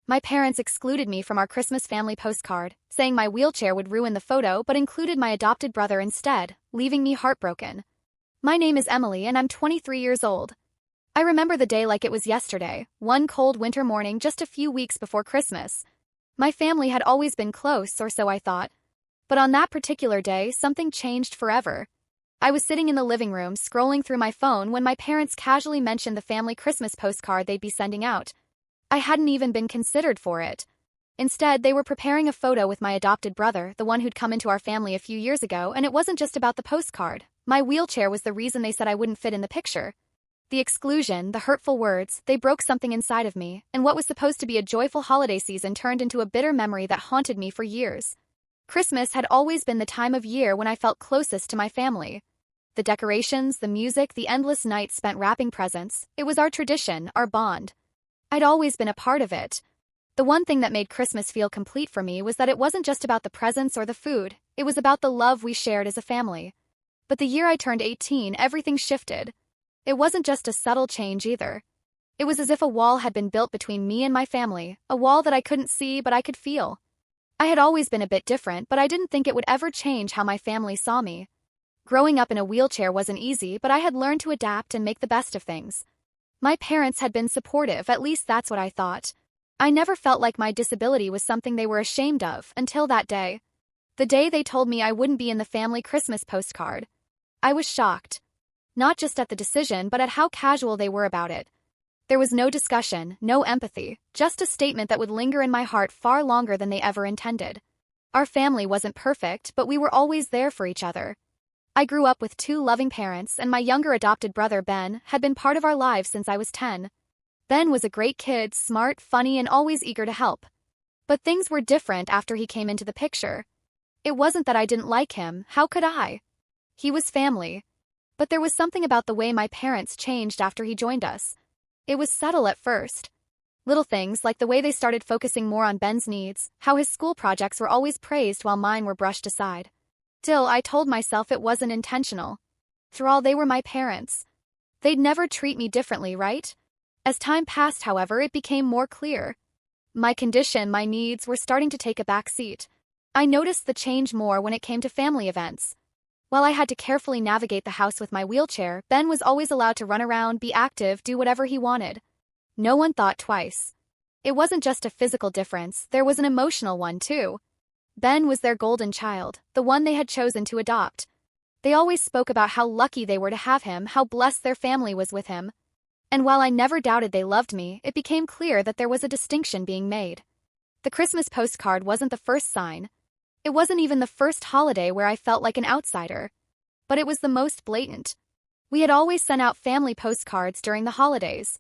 My parents excluded me from our Christmas family postcard, saying my wheelchair would ruin the photo but included my adopted brother instead, leaving me heartbroken. My name is Emily and I'm 23 years old. I remember the day like it was yesterday, one cold winter morning just a few weeks before Christmas. My family had always been close, or so I thought. But on that particular day, something changed forever. I was sitting in the living room scrolling through my phone when my parents casually mentioned the family Christmas postcard they'd be sending out. I hadn't even been considered for it. Instead, they were preparing a photo with my adopted brother, the one who'd come into our family a few years ago, and it wasn't just about the postcard. My wheelchair was the reason they said I wouldn't fit in the picture. The exclusion, the hurtful words, they broke something inside of me, and what was supposed to be a joyful holiday season turned into a bitter memory that haunted me for years. Christmas had always been the time of year when I felt closest to my family. The decorations, the music, the endless nights spent wrapping presents, it was our tradition, our bond. I'd always been a part of it. The one thing that made Christmas feel complete for me was that it wasn't just about the presents or the food, it was about the love we shared as a family. But the year I turned 18, everything shifted. It wasn't just a subtle change either. It was as if a wall had been built between me and my family, a wall that I couldn't see but I could feel. I had always been a bit different, but I didn't think it would ever change how my family saw me. Growing up in a wheelchair wasn't easy, but I had learned to adapt and make the best of things. My parents had been supportive, at least that's what I thought. I never felt like my disability was something they were ashamed of until that day. The day they told me I wouldn't be in the family Christmas postcard. I was shocked. Not just at the decision, but at how casual they were about it. There was no discussion, no empathy, just a statement that would linger in my heart far longer than they ever intended. Our family wasn't perfect, but we were always there for each other. I grew up with two loving parents, and my younger adopted brother, Ben, had been part of our lives since I was 10. Ben was a great kid, smart, funny, and always eager to help. But things were different after he came into the picture. It wasn't that I didn't like him, how could I? He was family. But there was something about the way my parents changed after he joined us. It was subtle at first. Little things like the way they started focusing more on Ben's needs, how his school projects were always praised while mine were brushed aside. Still, I told myself it wasn't intentional. After all, they were my parents. They'd never treat me differently, right? As time passed, however, it became more clear. My condition, my needs, were starting to take a back seat. I noticed the change more when it came to family events. While I had to carefully navigate the house with my wheelchair, Ben was always allowed to run around, be active, do whatever he wanted. No one thought twice. It wasn't just a physical difference, there was an emotional one too. Ben was their golden child, the one they had chosen to adopt. They always spoke about how lucky they were to have him, how blessed their family was with him. And while I never doubted they loved me, it became clear that there was a distinction being made. The Christmas postcard wasn't the first sign. It wasn't even the first holiday where I felt like an outsider. But it was the most blatant. We had always sent out family postcards during the holidays.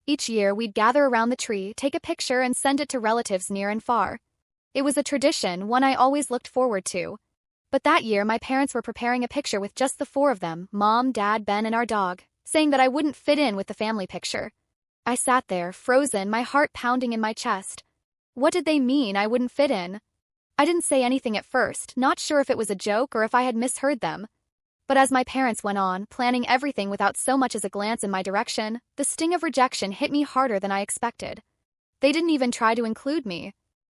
Each year, we'd gather around the tree, take a picture, and send it to relatives near and far. It was a tradition, one I always looked forward to. But that year, my parents were preparing a picture with just the four of them, Mom, Dad, Ben, and our dog, saying that I wouldn't fit in with the family picture. I sat there, frozen, my heart pounding in my chest. What did they mean I wouldn't fit in? I didn't say anything at first, not sure if it was a joke or if I had misheard them. But as my parents went on, planning everything without so much as a glance in my direction, the sting of rejection hit me harder than I expected. They didn't even try to include me.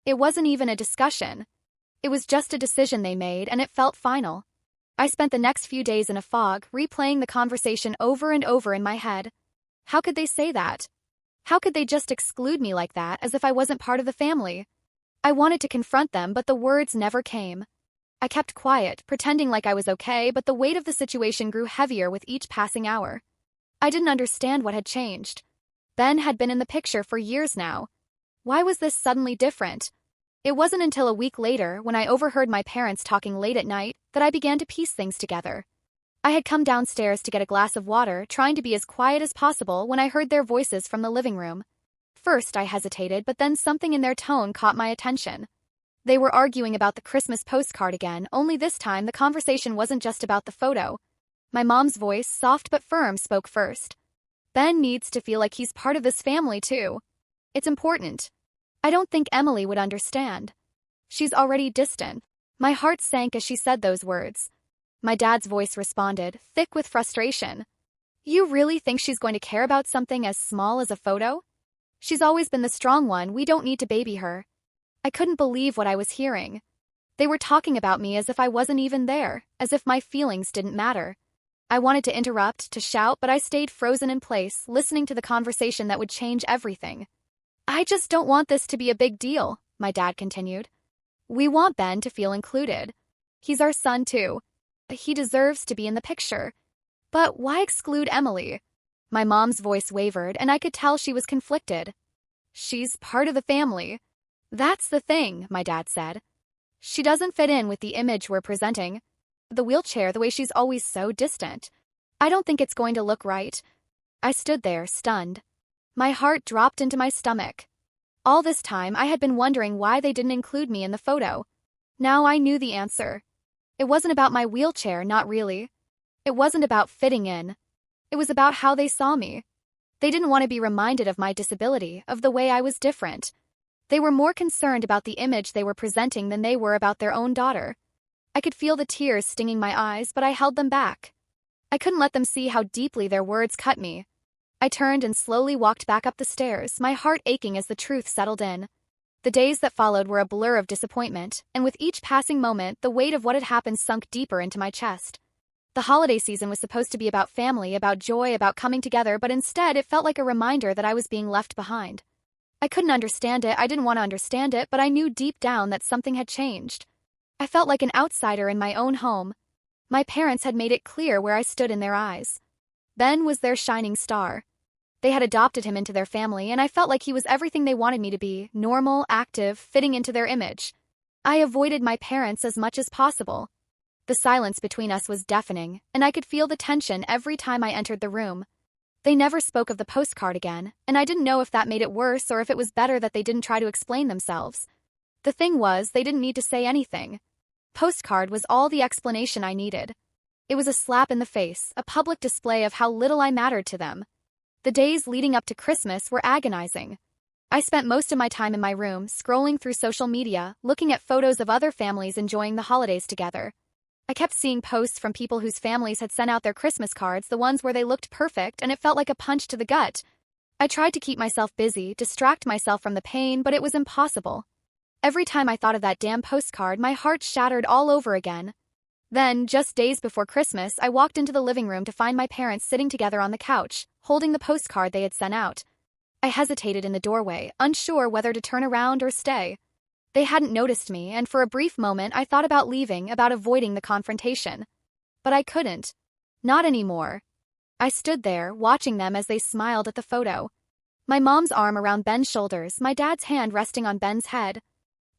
It wasn't even a discussion. It was just a decision they made, and it felt final. I spent the next few days in a fog, replaying the conversation over and over in my head. How could they say that? How could they just exclude me like that, as if I wasn't part of the family? I wanted to confront them, but the words never came. I kept quiet, pretending like I was okay, but the weight of the situation grew heavier with each passing hour. I didn't understand what had changed. Ben had been in the picture for years now. Why was this suddenly different? It wasn't until a week later, when I overheard my parents talking late at night, that I began to piece things together. I had come downstairs to get a glass of water, trying to be as quiet as possible when I heard their voices from the living room. First, I hesitated, but then something in their tone caught my attention. They were arguing about the Christmas postcard again, only this time the conversation wasn't just about the photo. My mom's voice, soft but firm, spoke first. Ben needs to feel like he's part of this family, too. It's important. I don't think Emily would understand. She's already distant. My heart sank as she said those words. My dad's voice responded, thick with frustration. You really think she's going to care about something as small as a photo? She's always been the strong one, we don't need to baby her. I couldn't believe what I was hearing. They were talking about me as if I wasn't even there, as if my feelings didn't matter. I wanted to interrupt, to shout, but I stayed frozen in place, listening to the conversation that would change everything. I just don't want this to be a big deal, my dad continued. We want Ben to feel included. He's our son too. He deserves to be in the picture. But why exclude Emily? My mom's voice wavered, and I could tell she was conflicted. She's part of the family. That's the thing, my dad said. She doesn't fit in with the image we're presenting. The wheelchair, the way she's always so distant. I don't think it's going to look right. I stood there, stunned. My heart dropped into my stomach. All this time, I had been wondering why they didn't include me in the photo. Now I knew the answer. It wasn't about my wheelchair, not really. It wasn't about fitting in. It was about how they saw me. They didn't want to be reminded of my disability, of the way I was different. They were more concerned about the image they were presenting than they were about their own daughter. I could feel the tears stinging my eyes, but I held them back. I couldn't let them see how deeply their words cut me. I turned and slowly walked back up the stairs, my heart aching as the truth settled in. The days that followed were a blur of disappointment, and with each passing moment, the weight of what had happened sunk deeper into my chest. The holiday season was supposed to be about family, about joy, about coming together, but instead it felt like a reminder that I was being left behind. I couldn't understand it, I didn't want to understand it, but I knew deep down that something had changed. I felt like an outsider in my own home. My parents had made it clear where I stood in their eyes. Ben was their shining star. They had adopted him into their family, and I felt like he was everything they wanted me to be, normal, active, fitting into their image. I avoided my parents as much as possible. The silence between us was deafening, and I could feel the tension every time I entered the room. They never spoke of the postcard again, and I didn't know if that made it worse or if it was better that they didn't try to explain themselves. The thing was, they didn't need to say anything. Postcard was all the explanation I needed. It was a slap in the face, a public display of how little I mattered to them. The days leading up to Christmas were agonizing. I spent most of my time in my room, scrolling through social media, looking at photos of other families enjoying the holidays together. I kept seeing posts from people whose families had sent out their Christmas cards, the ones where they looked perfect, and it felt like a punch to the gut. I tried to keep myself busy, distract myself from the pain, but it was impossible. Every time I thought of that damn postcard, my heart shattered all over again. Then, just days before Christmas, I walked into the living room to find my parents sitting together on the couch, holding the postcard they had sent out. I hesitated in the doorway, unsure whether to turn around or stay. They hadn't noticed me, and for a brief moment I thought about leaving, about avoiding the confrontation. But I couldn't. Not anymore. I stood there, watching them as they smiled at the photo. My mom's arm around Ben's shoulders, my dad's hand resting on Ben's head.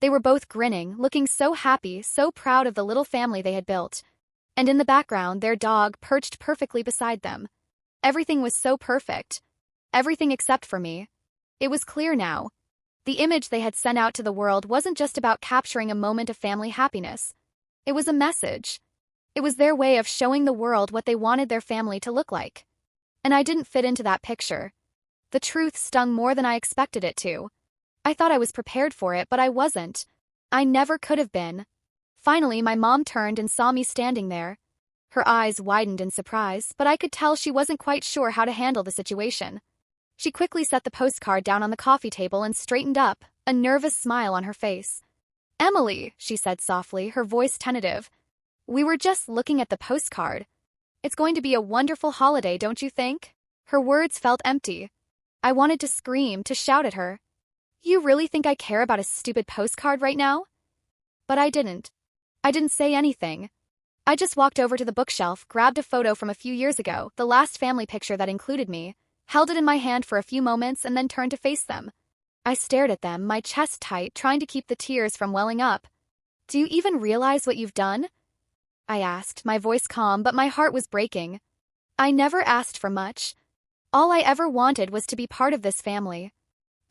They were both grinning, looking so happy, so proud of the little family they had built. And in the background, their dog perched perfectly beside them. Everything was so perfect. Everything except for me. It was clear now. The image they had sent out to the world wasn't just about capturing a moment of family happiness. It was a message. It was their way of showing the world what they wanted their family to look like. And I didn't fit into that picture. The truth stung more than I expected it to. I thought I was prepared for it, but I wasn't. I never could have been. Finally, my mom turned and saw me standing there. Her eyes widened in surprise, but I could tell she wasn't quite sure how to handle the situation. She quickly set the postcard down on the coffee table and straightened up, a nervous smile on her face. "Emily," she said softly, her voice tentative. "We were just looking at the postcard. It's going to be a wonderful holiday, don't you think?" Her words felt empty. I wanted to scream, to shout at her. "You really think I care about a stupid postcard right now?" But I didn't. I didn't say anything. I just walked over to the bookshelf, grabbed a photo from a few years ago, the last family picture that included me, held it in my hand for a few moments, and then turned to face them. I stared at them, my chest tight, trying to keep the tears from welling up. "Do you even realize what you've done?" I asked, my voice calm, but my heart was breaking. I never asked for much. All I ever wanted was to be part of this family.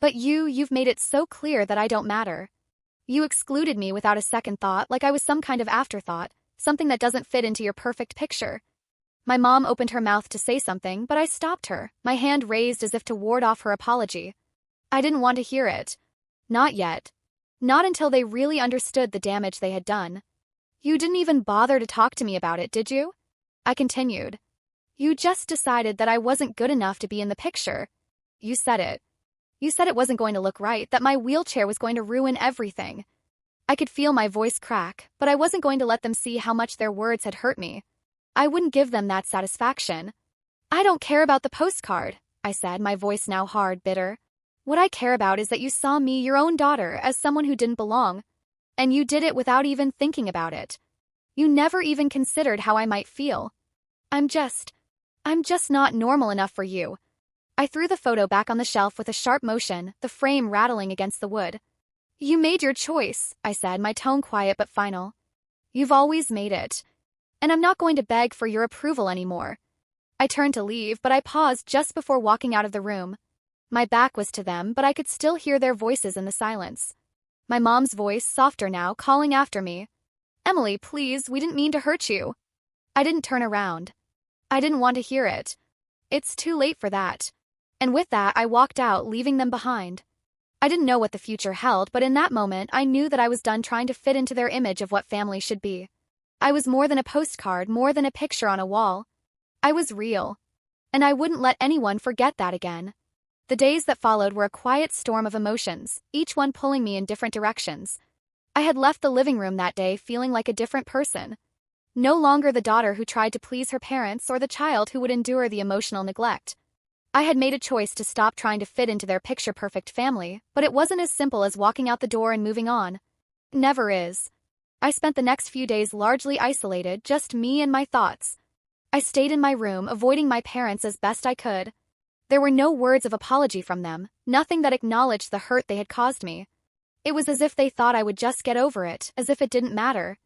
But you've made it so clear that I don't matter. You excluded me without a second thought, like I was some kind of afterthought, something that doesn't fit into your perfect picture. My mom opened her mouth to say something, but I stopped her, my hand raised as if to ward off her apology. I didn't want to hear it. Not yet. Not until they really understood the damage they had done. "You didn't even bother to talk to me about it, did you?" I continued. "You just decided that I wasn't good enough to be in the picture. You said it. You said it wasn't going to look right, that my wheelchair was going to ruin everything. I could feel my voice crack, but I wasn't going to let them see how much their words had hurt me. I wouldn't give them that satisfaction. I don't care about the postcard, I said, my voice now hard, bitter. What I care about is that you saw me, your own daughter, as someone who didn't belong. And you did it without even thinking about it. You never even considered how I might feel. I'm just not normal enough for you. I threw the photo back on the shelf with a sharp motion, the frame rattling against the wood. You made your choice, I said, my tone quiet but final. You've always made it. And I'm not going to beg for your approval anymore. I turned to leave, but I paused just before walking out of the room. My back was to them, but I could still hear their voices in the silence. My mom's voice, softer now, calling after me. Emily, please, we didn't mean to hurt you. I didn't turn around. I didn't want to hear it. It's too late for that. And with that, I walked out, leaving them behind. I didn't know what the future held, but in that moment, I knew that I was done trying to fit into their image of what family should be. I was more than a postcard, more than a picture on a wall. I was real. And I wouldn't let anyone forget that again. The days that followed were a quiet storm of emotions, each one pulling me in different directions. I had left the living room that day feeling like a different person. No longer the daughter who tried to please her parents or the child who would endure the emotional neglect. I had made a choice to stop trying to fit into their picture-perfect family, but it wasn't as simple as walking out the door and moving on. Never is. I spent the next few days largely isolated, just me and my thoughts. I stayed in my room, avoiding my parents as best I could. There were no words of apology from them, nothing that acknowledged the hurt they had caused me. It was as if they thought I would just get over it, as if it didn't matter.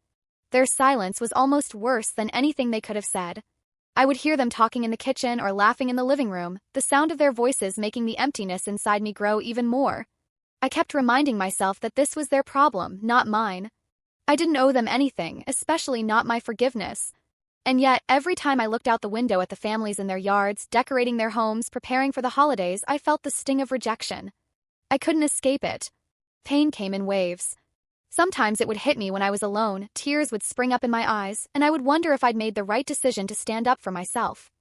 Their silence was almost worse than anything they could have said. I would hear them talking in the kitchen or laughing in the living room, the sound of their voices making the emptiness inside me grow even more. I kept reminding myself that this was their problem, not mine. I didn't owe them anything, especially not my forgiveness. And yet, every time I looked out the window at the families in their yards, decorating their homes, preparing for the holidays, I felt the sting of rejection. I couldn't escape it. Pain came in waves. Sometimes it would hit me when I was alone, tears would spring up in my eyes, and I would wonder if I'd made the right decision to stand up for myself.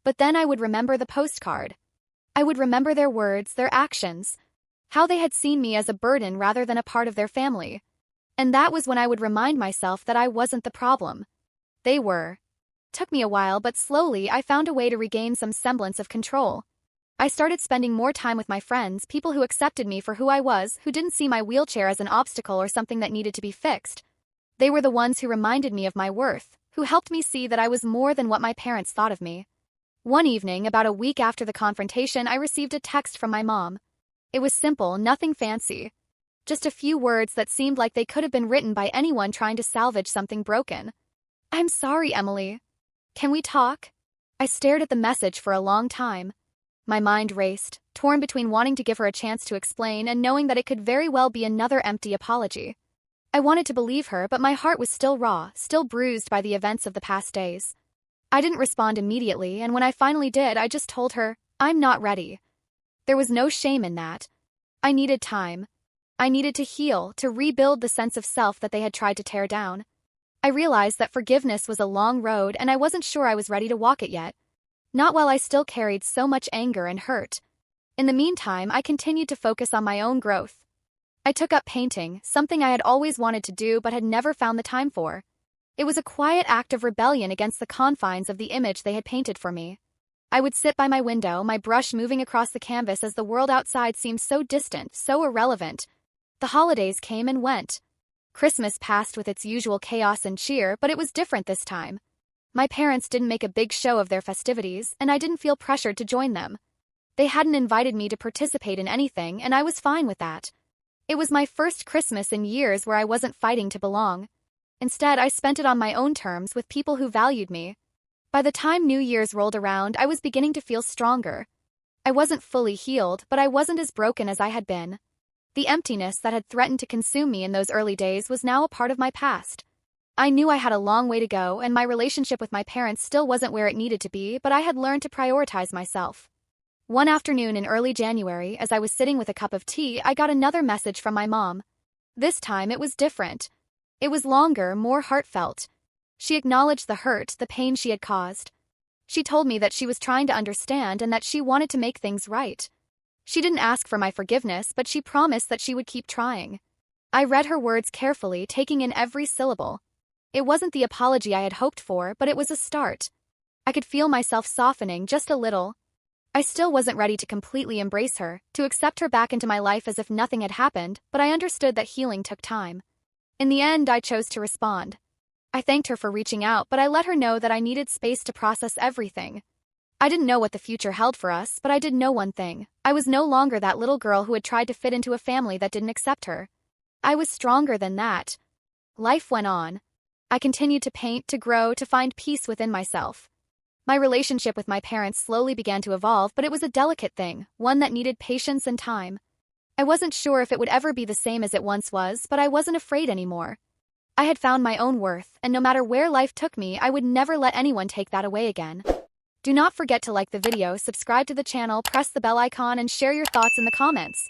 But then I would remember the postcard. I would remember their words, their actions, how they had seen me as a burden rather than a part of their family. And that was when I would remind myself that I wasn't the problem. They were. Took me a while, but slowly I found a way to regain some semblance of control. I started spending more time with my friends, people who accepted me for who I was, who didn't see my wheelchair as an obstacle or something that needed to be fixed. They were the ones who reminded me of my worth, who helped me see that I was more than what my parents thought of me. One evening, about a week after the confrontation, I received a text from my mom. It was simple, nothing fancy. Just a few words that seemed like they could have been written by anyone trying to salvage something broken. I'm sorry, Emily. Can we talk? I stared at the message for a long time. My mind raced, torn between wanting to give her a chance to explain and knowing that it could very well be another empty apology. I wanted to believe her, but my heart was still raw, still bruised by the events of the past days. I didn't respond immediately, and when I finally did, I just told her, I'm not ready. There was no shame in that. I needed time. I needed to heal, to rebuild the sense of self that they had tried to tear down. I realized that forgiveness was a long road, and I wasn't sure I was ready to walk it yet. Not while I still carried so much anger and hurt. In the meantime, I continued to focus on my own growth. I took up painting, something I had always wanted to do but had never found the time for. It was a quiet act of rebellion against the confines of the image they had painted for me. I would sit by my window, my brush moving across the canvas as the world outside seemed so distant, so irrelevant. The holidays came and went. Christmas passed with its usual chaos and cheer, but it was different this time. My parents didn't make a big show of their festivities, and I didn't feel pressured to join them. They hadn't invited me to participate in anything, and I was fine with that. It was my first Christmas in years where I wasn't fighting to belong. Instead, I spent it on my own terms with people who valued me. By the time New Year's rolled around, I was beginning to feel stronger. I wasn't fully healed, but I wasn't as broken as I had been. The emptiness that had threatened to consume me in those early days was now a part of my past. I knew I had a long way to go, and my relationship with my parents still wasn't where it needed to be, but I had learned to prioritize myself. One afternoon in early January, as I was sitting with a cup of tea, I got another message from my mom. This time it was different. It was longer, more heartfelt. She acknowledged the hurt, the pain she had caused. She told me that she was trying to understand and that she wanted to make things right. She didn't ask for my forgiveness, but she promised that she would keep trying. I read her words carefully, taking in every syllable. It wasn't the apology I had hoped for, but it was a start. I could feel myself softening just a little. I still wasn't ready to completely embrace her, to accept her back into my life as if nothing had happened, but I understood that healing took time. In the end, I chose to respond. I thanked her for reaching out, but I let her know that I needed space to process everything. I didn't know what the future held for us, but I did know one thing. I was no longer that little girl who had tried to fit into a family that didn't accept her. I was stronger than that. Life went on. I continued to paint, to grow, to find peace within myself. My relationship with my parents slowly began to evolve, but it was a delicate thing, one that needed patience and time. I wasn't sure if it would ever be the same as it once was, but I wasn't afraid anymore. I had found my own worth, and no matter where life took me, I would never let anyone take that away again. Do not forget to like the video, subscribe to the channel, press the bell icon, and share your thoughts in the comments.